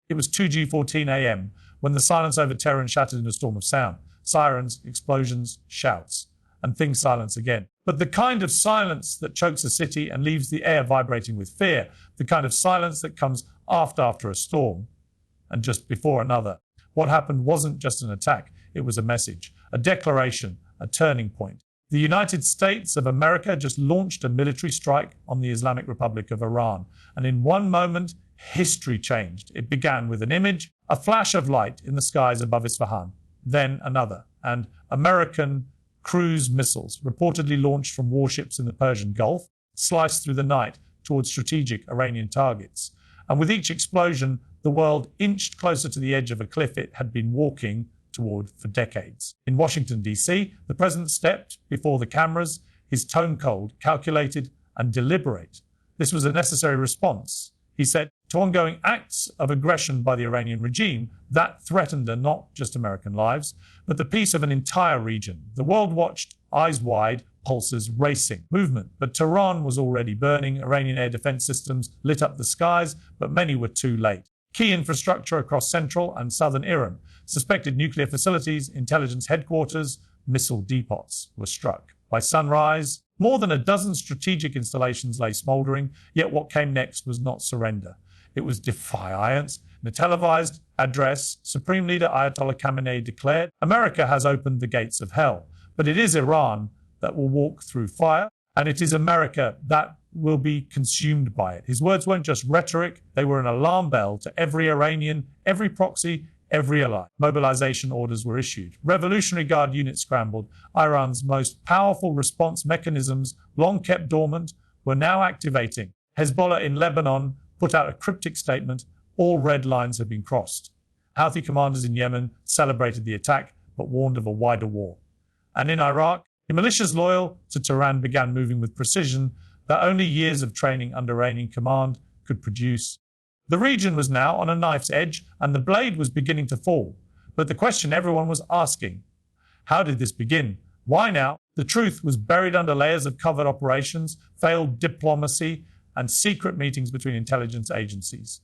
It was 2:14 a.m. when the silence over Tehran shattered in a storm of sound. Sirens, explosions, shouts, and things silence again. But the kind of silence that chokes a city and leaves the air vibrating with fear, the kind of silence that comes after a storm and just before another. What happened wasn't just an attack, it was a message, a declaration, a turning point. The United States of America just launched a military strike on the Islamic Republic of Iran, and in one moment, history changed. It began with an image, a flash of light in the skies above Isfahan, then another, and American cruise missiles, reportedly launched from warships in the Persian Gulf, sliced through the night towards strategic Iranian targets. And with each explosion, the world inched closer to the edge of a cliff it had been walking toward for decades. In Washington, D.C., the president stepped before the cameras, his tone cold, calculated, and deliberate. This was a necessary response, he said, to ongoing acts of aggression by the Iranian regime that threatened not just American lives, but the peace of an entire region. The world watched, eyes wide, pulses racing. Movement, but Tehran was already burning. Iranian air defense systems lit up the skies, but many were too late. Key infrastructure across central and southern Iran, suspected nuclear facilities, intelligence headquarters, missile depots were struck. By sunrise, more than a dozen strategic installations lay smoldering, yet what came next was not surrender. It was defiance. In a televised address, Supreme Leader Ayatollah Khamenei declared, "America has opened the gates of hell, but it is Iran that will walk through fire, and it is America that will be consumed by it." His words weren't just rhetoric, they were an alarm bell to every Iranian, every proxy, every ally. Mobilization orders were issued. Revolutionary Guard units scrambled. Iran's most powerful response mechanisms, long kept dormant, were now activating. Hezbollah in Lebanon put out a cryptic statement: all red lines have been crossed. Houthi commanders in Yemen celebrated the attack, but warned of a wider war. And in Iraq, the militias loyal to Tehran began moving with precision that only years of training under Iranian command could produce. The region was now on a knife's edge, and the blade was beginning to fall. But the question everyone was asking: how did this begin? Why now? The truth was buried under layers of covert operations, failed diplomacy, and secret meetings between intelligence agencies.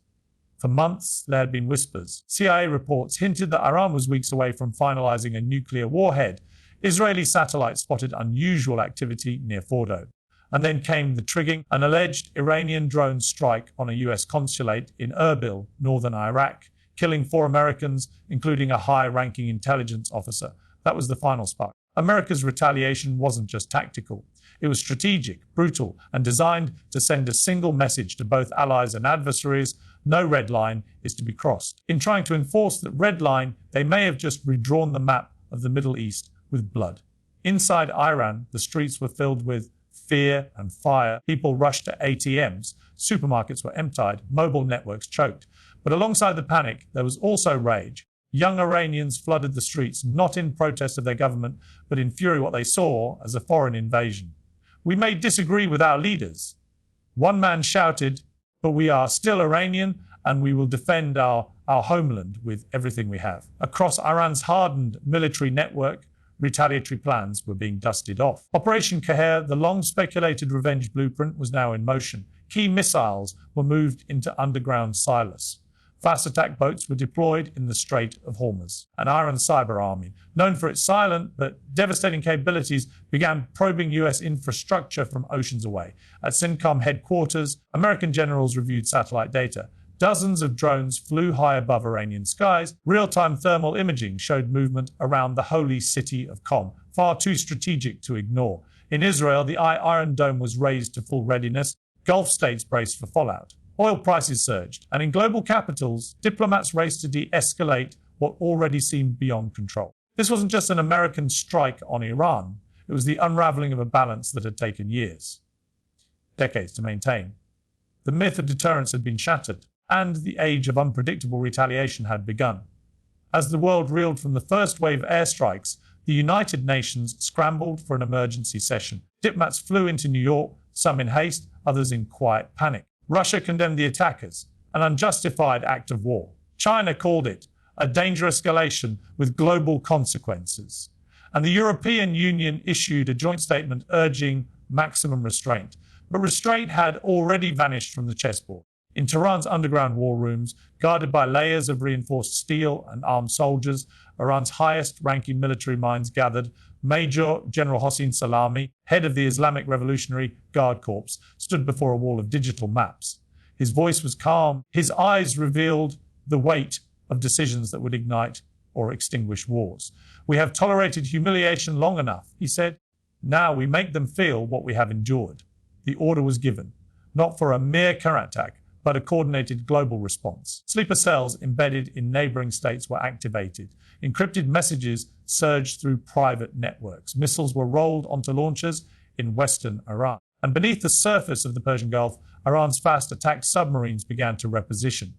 For months, there had been whispers. CIA reports hinted that Iran was weeks away from finalizing a nuclear warhead. Israeli satellites spotted unusual activity near Fordo. And then came the triggering, an alleged Iranian drone strike on a US consulate in Erbil, northern Iraq, killing 4 Americans, including a high-ranking intelligence officer. That was the final spark. America's retaliation wasn't just tactical. It was strategic, brutal, and designed to send a single message to both allies and adversaries: no red line is to be crossed. In trying to enforce that red line, they may have just redrawn the map of the Middle East with blood. Inside Iran, the streets were filled with fear and fire. People rushed to ATMs. Supermarkets were emptied. Mobile networks choked. But alongside the panic, there was also rage. Young Iranians flooded the streets, not in protest of their government, but in fury what they saw as a foreign invasion. "We may disagree with our leaders," one man shouted, "but we are still Iranian and we will defend our homeland with everything we have." Across Iran's hardened military network, retaliatory plans were being dusted off. Operation Qaher, the long-speculated revenge blueprint, was now in motion. Key missiles were moved into underground silos. Fast attack boats were deployed in the Strait of Hormuz. An Iran cyber army, known for its silent but devastating capabilities, began probing US infrastructure from oceans away. At CENTCOM headquarters, American generals reviewed satellite data. Dozens of drones flew high above Iranian skies. Real-time thermal imaging showed movement around the holy city of Qom, far too strategic to ignore. In Israel, the Iron Dome was raised to full readiness. Gulf states braced for fallout. Oil prices surged, and in global capitals, diplomats raced to de-escalate what already seemed beyond control. This wasn't just an American strike on Iran. It was the unraveling of a balance that had taken years, decades to maintain. The myth of deterrence had been shattered, and the age of unpredictable retaliation had begun. As the world reeled from the first wave of airstrikes, the United Nations scrambled for an emergency session. Diplomats flew into New York, some in haste, others in quiet panic. Russia condemned the attackers, an unjustified act of war. China called it a dangerous escalation with global consequences. And the European Union issued a joint statement urging maximum restraint. But restraint had already vanished from the chessboard. In Tehran's underground war rooms, guarded by layers of reinforced steel and armed soldiers, Iran's highest-ranking military minds gathered. Major General Hossein Salami, head of the Islamic Revolutionary Guard Corps, stood before a wall of digital maps. His voice was calm. His eyes revealed the weight of decisions that would ignite or extinguish wars. "We have tolerated humiliation long enough," he said. "Now we make them feel what we have endured." The order was given, not for a mere counterattack, but a coordinated global response. Sleeper cells embedded in neighboring states were activated. Encrypted messages surged through private networks. Missiles were rolled onto launchers in western Iran. And beneath the surface of the Persian Gulf, Iran's fast attack submarines began to reposition.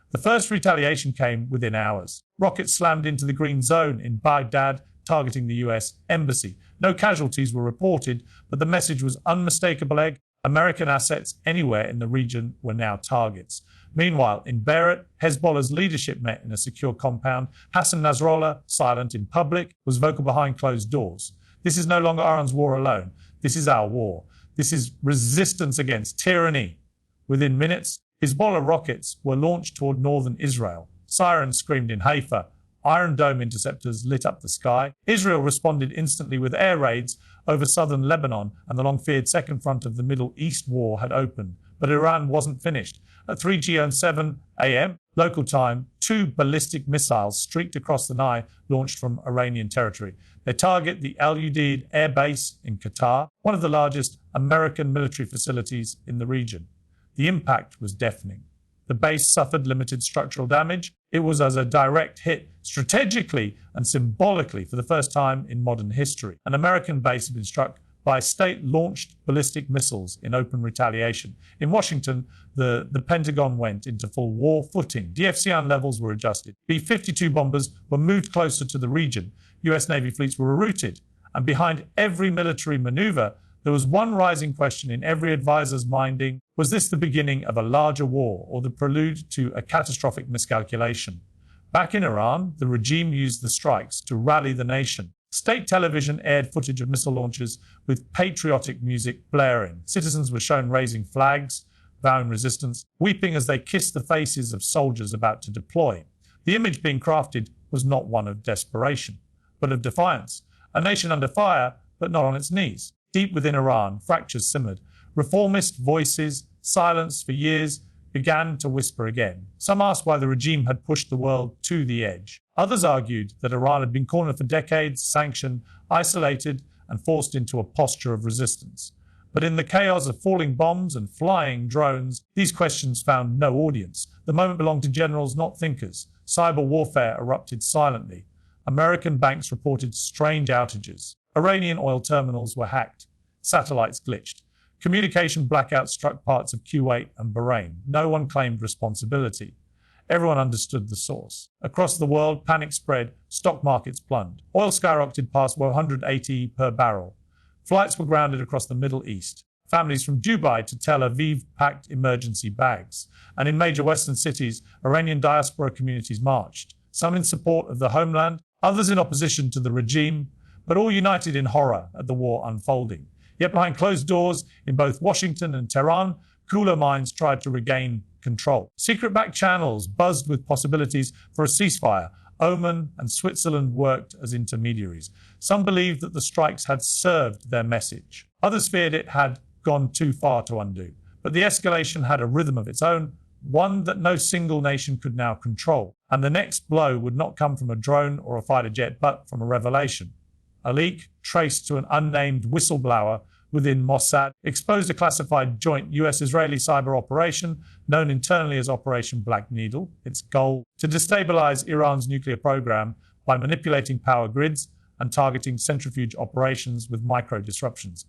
The first retaliation came within hours. Rockets slammed into the green zone in Baghdad, targeting the US embassy. No casualties were reported, but the message was unmistakable. American assets anywhere in the region were now targets. Meanwhile, in Beirut, Hezbollah's leadership met in a secure compound. Hassan Nasrallah, silent in public, was vocal behind closed doors. "This is no longer Iran's war alone. This is our war. This is resistance against tyranny." Within minutes, Hezbollah rockets were launched toward northern Israel. Sirens screamed in Haifa. Iron Dome interceptors lit up the sky. Israel responded instantly with air raids over southern Lebanon, and the long-feared second front of the Middle East war had opened. But Iran wasn't finished. At 3:07 a.m. local time, 2 ballistic missiles streaked across the Nile, launched from Iranian territory. They target the Udeid air base in Qatar, one of the largest American military facilities in the region. The impact was deafening. The base suffered limited structural damage. It was as a direct hit, strategically and symbolically, for the first time in modern history. An American base had been struck by state-launched ballistic missiles in open retaliation. In Washington, the Pentagon went into full war footing. DFCN levels were adjusted. B-52 bombers were moved closer to the region. US Navy fleets were rerouted. And behind every military maneuver, there was one rising question in every advisor's minding: was this the beginning of a larger war or the prelude to a catastrophic miscalculation? Back in Iran, the regime used the strikes to rally the nation. State television aired footage of missile launches with patriotic music blaring. Citizens were shown raising flags, vowing resistance, weeping as they kissed the faces of soldiers about to deploy. The image being crafted was not one of desperation, but of defiance. A nation under fire, but not on its knees. Deep within Iran, fractures simmered. Reformist voices, silenced for years, began to whisper again. Some asked why the regime had pushed the world to the edge. Others argued that Iran had been cornered for decades, sanctioned, isolated, and forced into a posture of resistance. But in the chaos of falling bombs and flying drones, these questions found no audience. The moment belonged to generals, not thinkers. Cyber warfare erupted silently. American banks reported strange outages. Iranian oil terminals were hacked. Satellites glitched. Communication blackouts struck parts of Kuwait and Bahrain. No one claimed responsibility. Everyone understood the source. Across the world, panic spread. Stock markets plunged. Oil skyrocketed past 180 per barrel. Flights were grounded across the Middle East. Families from Dubai to Tel Aviv packed emergency bags. And in major Western cities, Iranian diaspora communities marched. Some in support of the homeland, others in opposition to the regime, but all united in horror at the war unfolding. Yet behind closed doors in both Washington and Tehran, cooler minds tried to regain control. Secret back channels buzzed with possibilities for a ceasefire. Oman and Switzerland worked as intermediaries. Some believed that the strikes had served their message. Others feared it had gone too far to undo. But the escalation had a rhythm of its own, one that no single nation could now control. And the next blow would not come from a drone or a fighter jet, but from a revelation. A leak traced to an unnamed whistleblower within Mossad exposed a classified joint US-Israeli cyber operation known internally as Operation Black Needle. Its goal: to destabilize Iran's nuclear program by manipulating power grids and targeting centrifuge operations with micro-disruptions.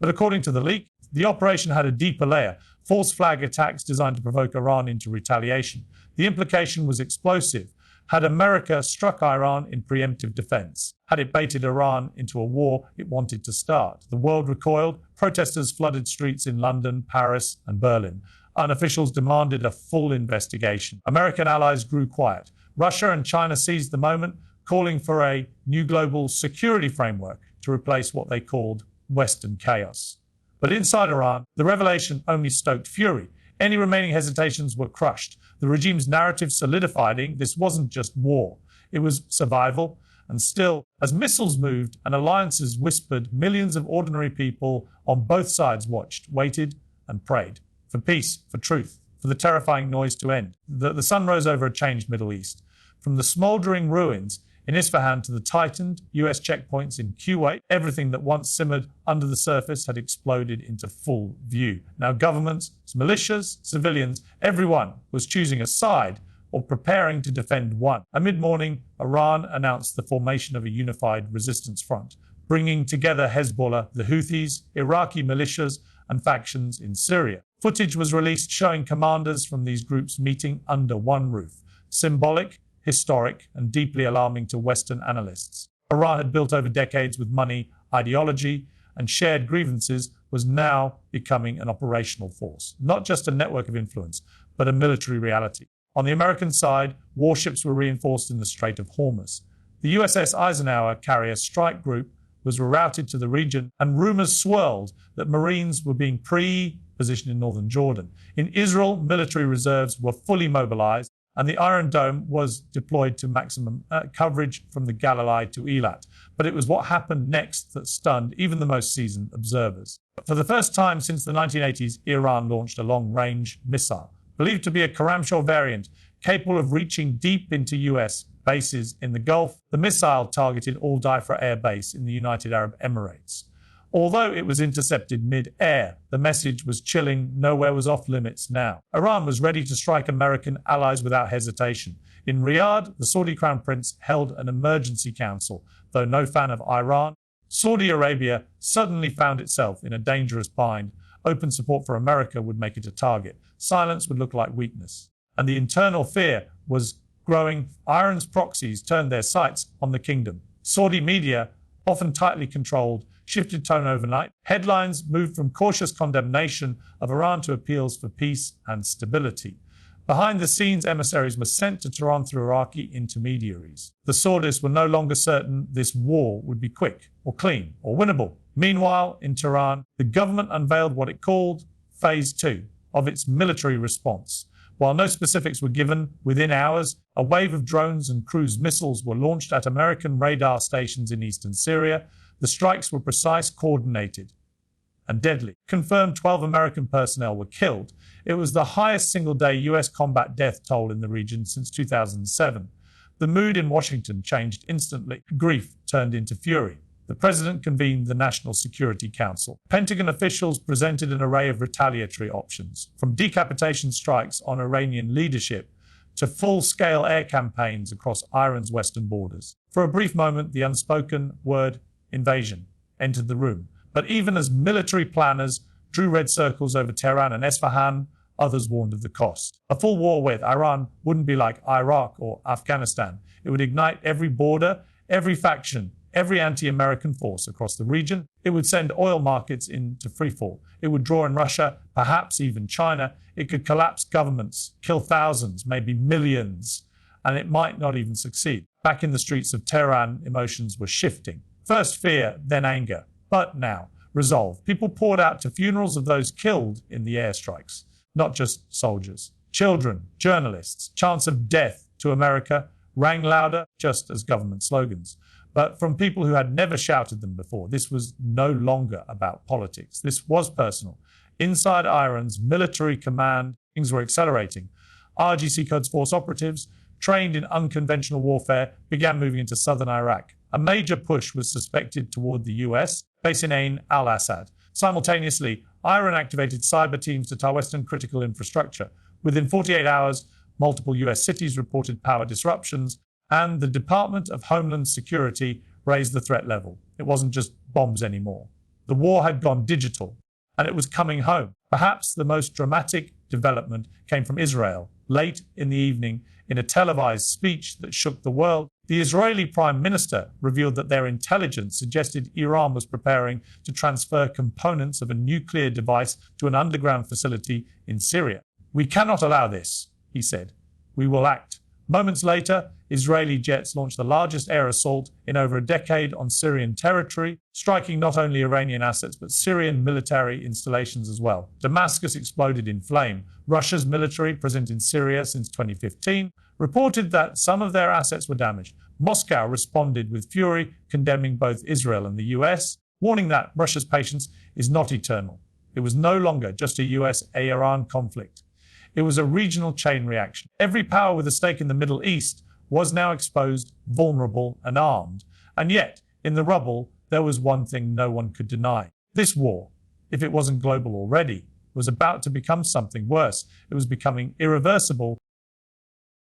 But according to the leak, the operation had a deeper layer: false flag attacks designed to provoke Iran into retaliation. The implication was explosive. Had America struck Iran in preemptive defense? Had it baited Iran into a war it wanted to start? The world recoiled. Protesters flooded streets in London, Paris, and Berlin. Unofficials demanded a full investigation. American allies grew quiet. Russia and China seized the moment, calling for a new global security framework to replace what they called Western chaos. But inside Iran, the revelation only stoked fury. Any remaining hesitations were crushed. The regime's narrative solidified. This wasn't just war. It was survival. And still, as missiles moved and alliances whispered, millions of ordinary people on both sides watched, waited, and prayed for peace, for truth, for the terrifying noise to end. The sun rose over a changed Middle East. From the smouldering ruins in Isfahan to the tightened US checkpoints in Kuwait, everything that once simmered under the surface had exploded into full view. Now governments, militias, civilians, everyone was choosing a side or preparing to defend one. At mid-morning, Iran announced the formation of a unified resistance front, bringing together Hezbollah, the Houthis, Iraqi militias, and factions in Syria. Footage was released showing commanders from these groups meeting under one roof. Symbolic, historic, and deeply alarming to Western analysts. Iran had built over decades with money, ideology, and shared grievances was now becoming an operational force, not just a network of influence, but a military reality. On the American side, warships were reinforced in the Strait of Hormuz. The USS Eisenhower carrier strike group was rerouted to the region, and rumors swirled that Marines were being pre-positioned in northern Jordan. In Israel, military reserves were fully mobilized, and the Iron Dome was deployed to maximum coverage from the Galilee to Eilat. But it was what happened next that stunned even the most seasoned observers. For the first time since the 1980s, Iran launched a long-range missile, believed to be a Karamshor variant, capable of reaching deep into US bases in the Gulf. The missile targeted Al Daifra Air Base in the United Arab Emirates. Although it was intercepted mid-air, the message was chilling. Nowhere was off limits now. Iran was ready to strike American allies without hesitation. In Riyadh, the Saudi Crown Prince held an emergency council. Though no fan of Iran, Saudi Arabia suddenly found itself in a dangerous bind. Open support for America would make it a target. Silence would look like weakness. And the internal fear was growing. Iran's proxies turned their sights on the kingdom. Saudi media, often tightly controlled, shifted tone overnight. Headlines moved from cautious condemnation of Iran to appeals for peace and stability. Behind the scenes, emissaries were sent to Tehran through Iraqi intermediaries. The Saudis were no longer certain this war would be quick or clean or winnable. Meanwhile, in Tehran, the government unveiled what it called Phase 2 of its military response. While no specifics were given, within hours, a wave of drones and cruise missiles were launched at American radar stations in eastern Syria. The strikes were precise, coordinated, and deadly. Confirmed 12 American personnel were killed. It was the highest single-day US combat death toll in the region since 2007. The mood in Washington changed instantly. Grief turned into fury. The president convened the National Security Council. Pentagon officials presented an array of retaliatory options, from decapitation strikes on Iranian leadership to full-scale air campaigns across Iran's western borders. For a brief moment, the unspoken word invasion entered the room. But even as military planners drew red circles over Tehran and Esfahan, others warned of the cost. A full war with Iran wouldn't be like Iraq or Afghanistan. It would ignite every border, every faction, every anti-American force across the region. It would send oil markets into freefall. It would draw in Russia, perhaps even China. It could collapse governments, kill thousands, maybe millions, and it might not even succeed. Back in the streets of Tehran, emotions were shifting. First fear, then anger. But now, resolve. People poured out to funerals of those killed in the airstrikes, not just soldiers. Children, journalists, chants of death to America rang louder, just as government slogans. But from people who had never shouted them before. This was no longer about politics. This was personal. Inside Iran's military command, things were accelerating. RGC Codes Force operatives, trained in unconventional warfare, began moving into southern Iraq. A major push was suspected toward the US, base in Ain al-Assad. Simultaneously, Iran activated cyber teams to target Western critical infrastructure. Within 48 hours, multiple US cities reported power disruptions, and the Department of Homeland Security raised the threat level. It wasn't just bombs anymore. The war had gone digital, and it was coming home. Perhaps the most dramatic development came from Israel. Late in the evening, in a televised speech that shook the world, the Israeli Prime Minister revealed that their intelligence suggested Iran was preparing to transfer components of a nuclear device to an underground facility in Syria. "We cannot allow this," he said. "We will act." Moments later, Israeli jets launched the largest air assault in over a decade on Syrian territory, striking not only Iranian assets but Syrian military installations as well. Damascus exploded in flame. Russia's military, present in Syria since 2015, reported that some of their assets were damaged. Moscow responded with fury, condemning both Israel and the US, warning that Russia's patience is not eternal. It was no longer just a US-Iran conflict. It was a regional chain reaction. Every power with a stake in the Middle East was now exposed, vulnerable, and armed. And yet, in the rubble, there was one thing no one could deny. This war, if it wasn't global already, was about to become something worse. It was becoming irreversible,